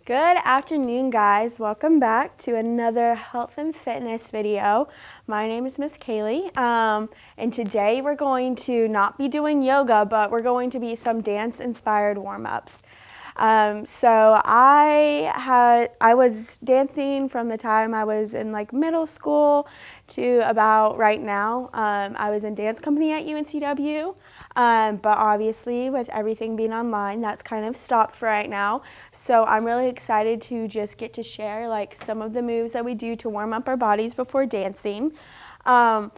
Good afternoon, guys. Welcome back to another health and fitness video. My name is Miss Kailee, and today we're going to not be doing yoga, but we're going to be some dance-inspired warm-ups. So I was dancing from the time I was in like middle school to about right now. I was in dance company at UNCW. But obviously with everything being online, that's kind of stopped for right now. So I'm really excited to just get to share like some of the moves that we do to warm up our bodies before dancing. And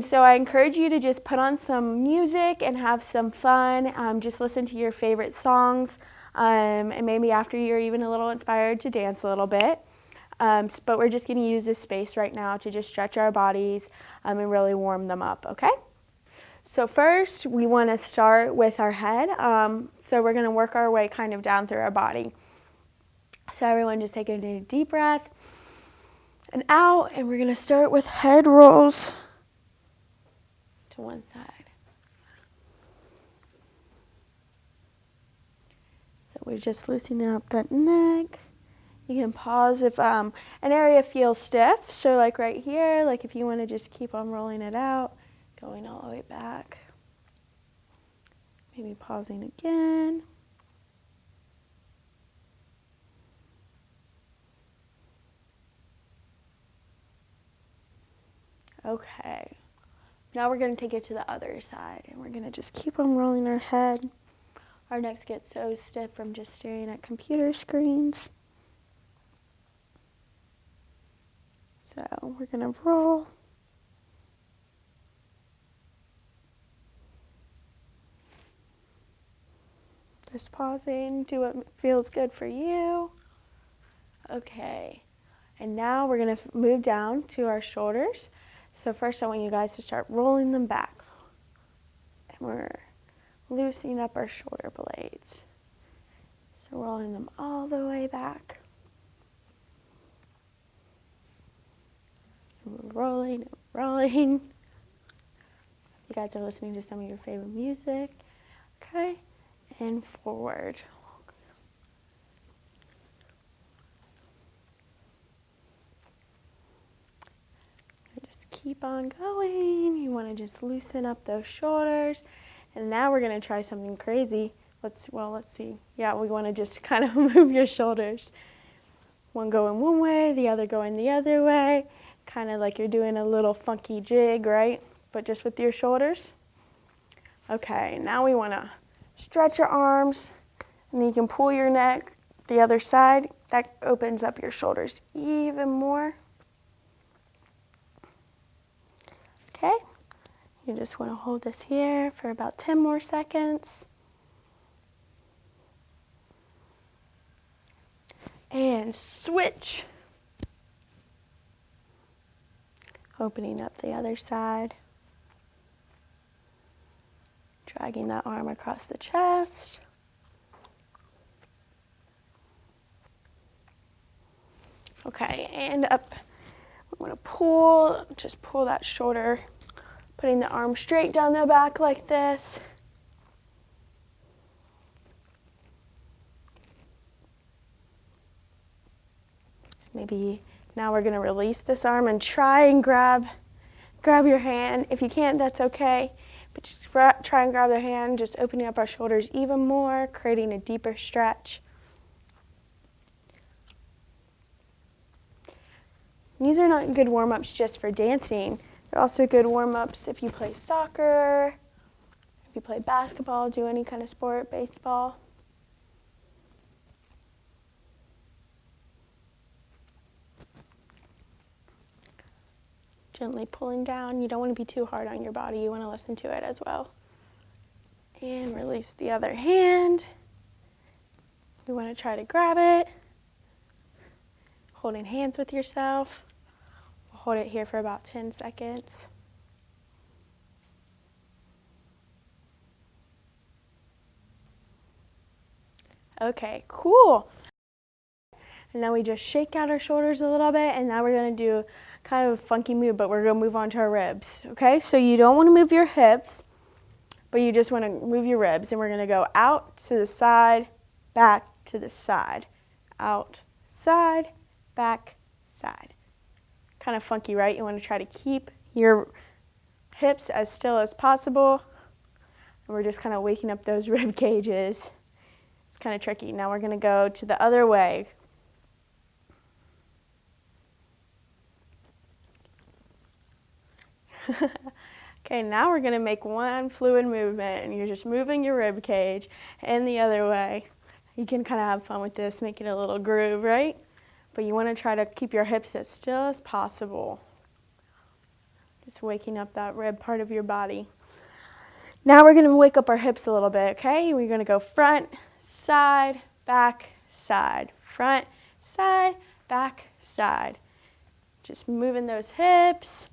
so I encourage you to just put on some music and have some fun. Just listen to your favorite songs, and maybe after you're even a little inspired to dance a little bit. But we're just going to use this space right now to just stretch our bodies and really warm them up, okay? So first, we want to start with our head. So we're going to work our way kind of down through our body. So everyone just take a deep breath and out, and we're going to start with head rolls to one side. So we're just loosening up that neck. You can pause if an area feels stiff. So like right here, like if you want to just keep on rolling it out. Going all the way back. Maybe pausing again. Okay. Now we're going to take it to the other side, and we're going to just keep on rolling our head. Our necks get so stiff from just staring at computer screens. So we're going to roll. Just pausing, do what feels good for you. Okay, and now we're going to move down to our shoulders. So first I want you guys to start rolling them back. And we're loosening up our shoulder blades. So rolling them all the way back. And we're rolling and rolling. You guys are listening to some of your favorite music. Okay. And forward. Just keep on going. You want to just loosen up those shoulders. And now we're going to try something crazy. Let's see. Yeah, we want to just kind of move your shoulders. One going one way, the other going the other way. Kind of like you're doing a little funky jig, right? But just with your shoulders. Okay, now we want to stretch your arms, and then you can pull your neck the other side. That opens up your shoulders even more. Okay, you just want to hold this here for about 10 more seconds. And switch. Opening up the other side. Dragging that arm across the chest. Okay, and up. I'm going to just pull that shoulder, putting the arm straight down the back like this. Maybe now we're going to release this arm and try and grab your hand. If you can't, that's okay. But just try and grab their hand, just opening up our shoulders even more, creating a deeper stretch. These are not good warm-ups just for dancing. They're also good warm-ups if you play soccer, if you play basketball, do any kind of sport, baseball. Gently pulling down. You don't want to be too hard on your body. You want to listen to it as well. And release the other hand. You want to try to grab it. Holding hands with yourself. We'll hold it here for about 10 seconds. Okay, cool. And now we just shake out our shoulders a little bit, and now we're going to do kind of a funky move, but we're going to move on to our ribs. Okay, so you don't want to move your hips, but you just want to move your ribs, and we're going to go out to the side, back to the side, out, side, back, side. Kind of funky, right? You want to try to keep your hips as still as possible. And we're just kind of waking up those rib cages. It's kind of tricky. Now we're going to go to the other way. Okay, now we're going to make one fluid movement, and you're just moving your rib cage and the other way. You can kind of have fun with this, make it a little groove, right? But you want to try to keep your hips as still as possible. Just waking up that rib part of your body. Now we're going to wake up our hips a little bit, okay? We're going to go front, side, back, side. Front, side, back, side. Just moving those hips.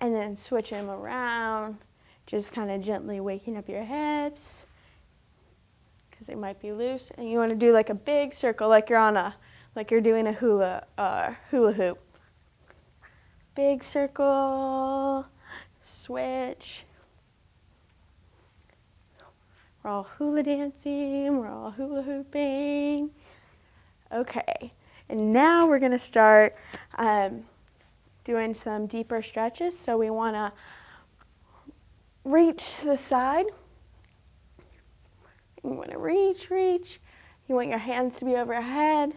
And then switch them around, just kind of gently waking up your hips because they might be loose. And you want to do like a big circle, like you're doing a hula hoop. Big circle, switch. We're all hula dancing, we're all hula hooping. Okay, and now we're going to start doing some deeper stretches. So we want to reach to the side. You want to reach. You want your hands to be overhead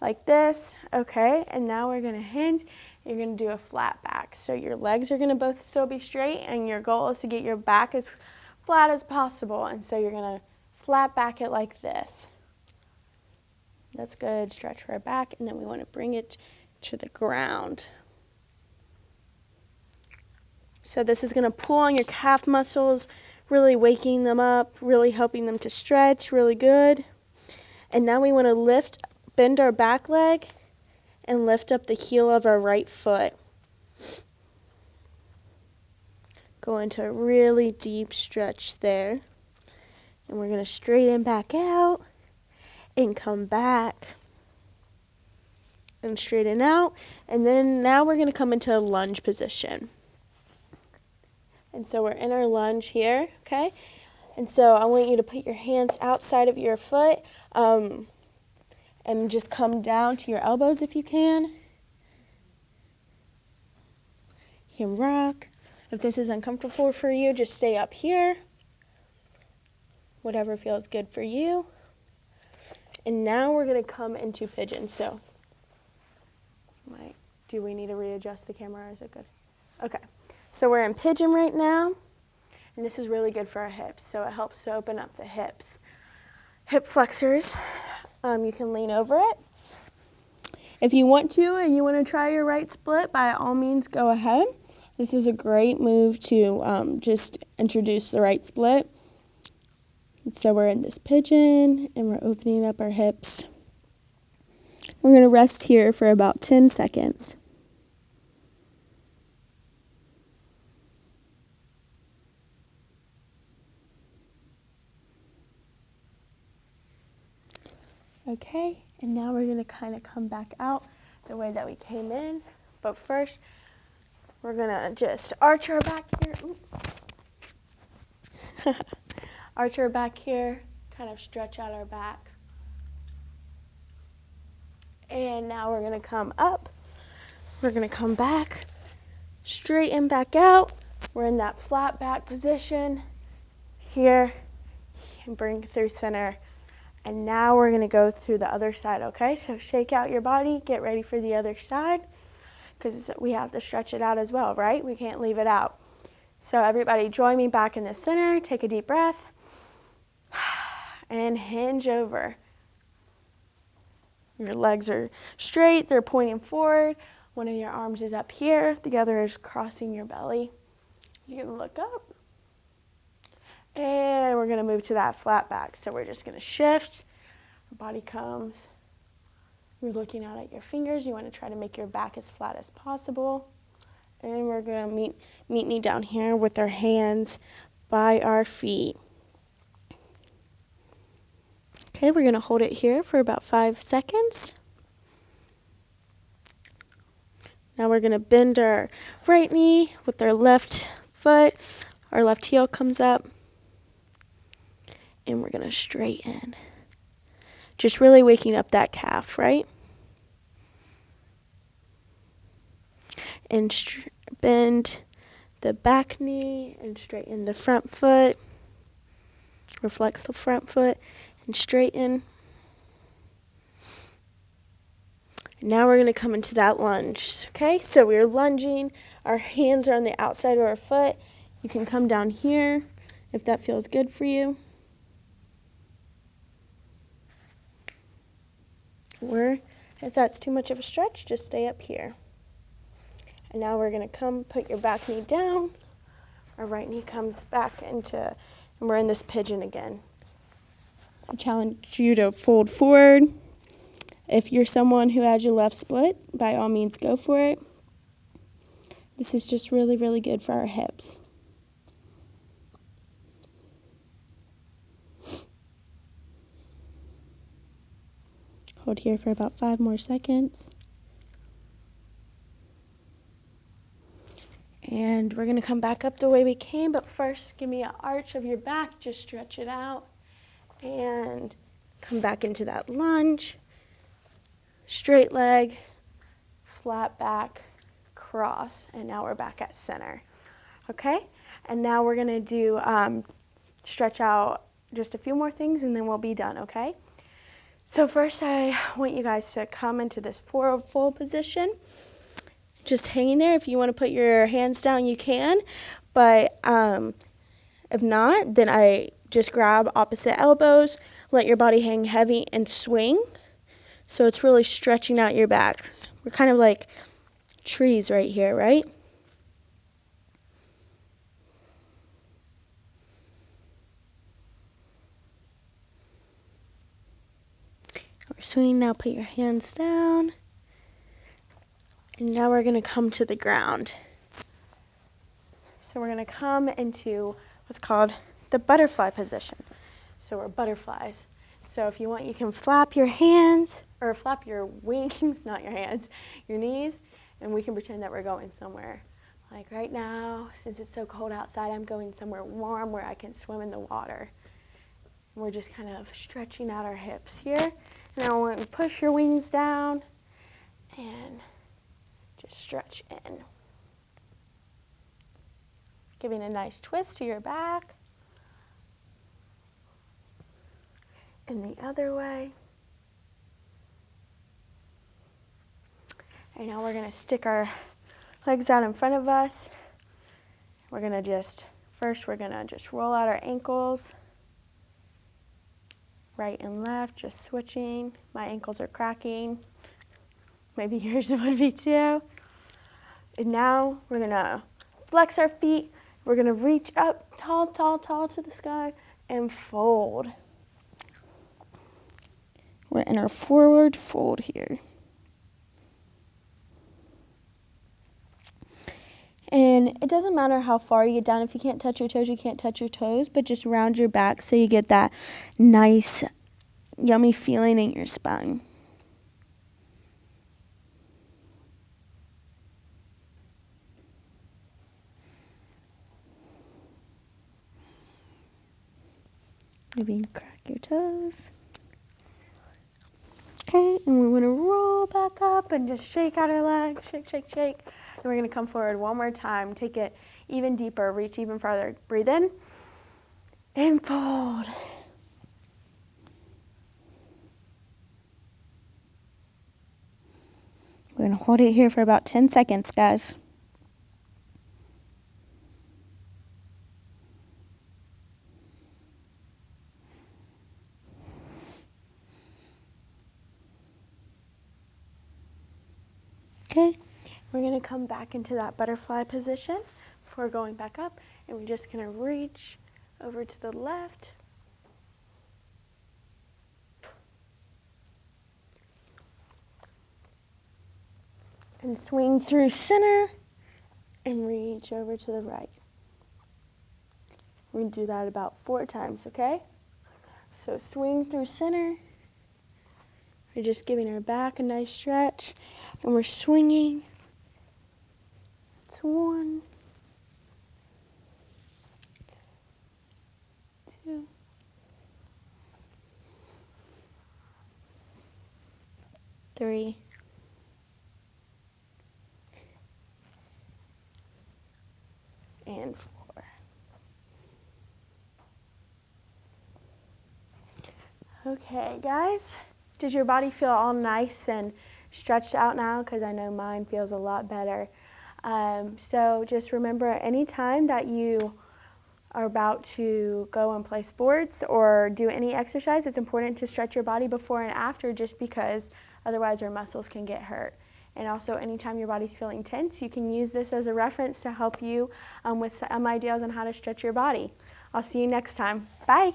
like this. Okay, and now we're going to hinge. You're going to do a flat back. So your legs are going to both still be straight, and your goal is to get your back as flat as possible. And so you're going to flat back it like this. That's good. Stretch our back, and then we want to bring it to the ground. So this is going to pull on your calf muscles, really waking them up, really helping them to stretch, really good. And now we want to bend our back leg and lift up the heel of our right foot. Go into a really deep stretch there. And we're going to straighten back out and come back. And straighten out. And then now we're going to come into a lunge position. And so we're in our lunge here, okay? And so I want you to put your hands outside of your foot and just come down to your elbows if you can. You can rock. If this is uncomfortable for you, just stay up here. Whatever feels good for you. And now we're going to come into pigeon. So, do we need to readjust the camera or is it good? Okay. So we're in pigeon right now, and this is really good for our hips. So it helps to open up the hips. Hip flexors, you can lean over it. If you want to and you want to try your right split, by all means go ahead. This is a great move to just introduce the right split. And so we're in this pigeon, and we're opening up our hips. We're going to rest here for about 10 seconds. Okay, and now we're going to kind of come back out the way that we came in. But first, we're going to just arch our back here. Arch our back here, kind of stretch out our back. And now we're going to come up. We're going to come back, straighten back out. We're in that flat back position here, and bring through center. And now we're going to go through the other side, okay? So shake out your body, get ready for the other side, because we have to stretch it out as well, right? We can't leave it out. So everybody join me back in the center. Take a deep breath. And hinge over. Your legs are straight, they're pointing forward. One of your arms is up here, the other is crossing your belly. You can look up. And we're going to move to that flat back. So we're just going to shift. Our body comes. You're looking out at your fingers. You want to try to make your back as flat as possible. And we're going to meet me down here with our hands by our feet. Okay, we're going to hold it here for about 5 seconds. Now we're going to bend our right knee with our left foot. Our left heel comes up. And we're going to straighten. just really waking up that calf, right? And bend the back knee and straighten the front foot. Or flex the front foot and straighten. And now we're going to come into that lunge, okay? So we're lunging. Our hands are on the outside of our foot. You can come down here if that feels good for you. Or if that's too much of a stretch, just stay up here. And now we're going to come, put your back knee down. Our right knee comes back into, and we're in this pigeon again. I challenge you to fold forward. If you're someone who has your left split, by all means go for it. This is just really, really good for our hips. Hold here for about 5 more seconds. And we're going to come back up the way we came, but first give me an arch of your back. Just stretch it out. And come back into that lunge. Straight leg, flat back, cross. And now we're back at center. Okay? And now we're going to do stretch out just a few more things, and then we'll be done, okay? So first I want you guys to come into this forward fold position. Just hanging there. If you want to put your hands down, you can. But if not, then I just grab opposite elbows, let your body hang heavy, and swing. So it's really stretching out your back. We're kind of like trees right here, right? We're swinging now. Put your hands down. And now we're going to come to the ground. So we're going to come into what's called the butterfly position. So we're butterflies. So if you want, you can flap your hands, or flap your wings, not your hands, your knees, and we can pretend that we're going somewhere. Like right now, since it's so cold outside, I'm going somewhere warm where I can swim in the water. And we're just kind of stretching out our hips here. Now we're going to push your wings down and just stretch in. Giving a nice twist to your back. And the other way. And now we're going to stick our legs out in front of us. We're going to just roll out our ankles. Right and left, just switching. My ankles are cracking. Maybe yours would be too. And now we're going to flex our feet. We're going to reach up tall, tall, tall to the sky and fold. We're in our forward fold here. And it doesn't matter how far you get down. If you can't touch your toes, you can't touch your toes, but just round your back so you get that nice, yummy feeling in your spine. Maybe crack your toes. Okay, and we're going to roll back up and just shake out our legs. Shake, shake, shake. And we're going to come forward one more time. Take it even deeper. Reach even farther. Breathe in. And fold. We're going to hold it here for about 10 seconds, guys. Okay, we're going to come back into that butterfly position before going back up, and we're just going to reach over to the left. And swing through center and reach over to the right. We're going to do that about 4 times, okay? So swing through center. We're just giving our back a nice stretch. And we're swinging. It's 1, 2, 3, and 4. Okay, guys, does your body feel all nice and stretched out now? Because I know mine feels a lot better. So just remember, anytime that you are about to go and play sports or do any exercise, it's important to stretch your body before and after, just because otherwise your muscles can get hurt. And also, anytime your body's feeling tense, you can use this as a reference to help you with some ideas on how to stretch your body. I'll see you next time. Bye.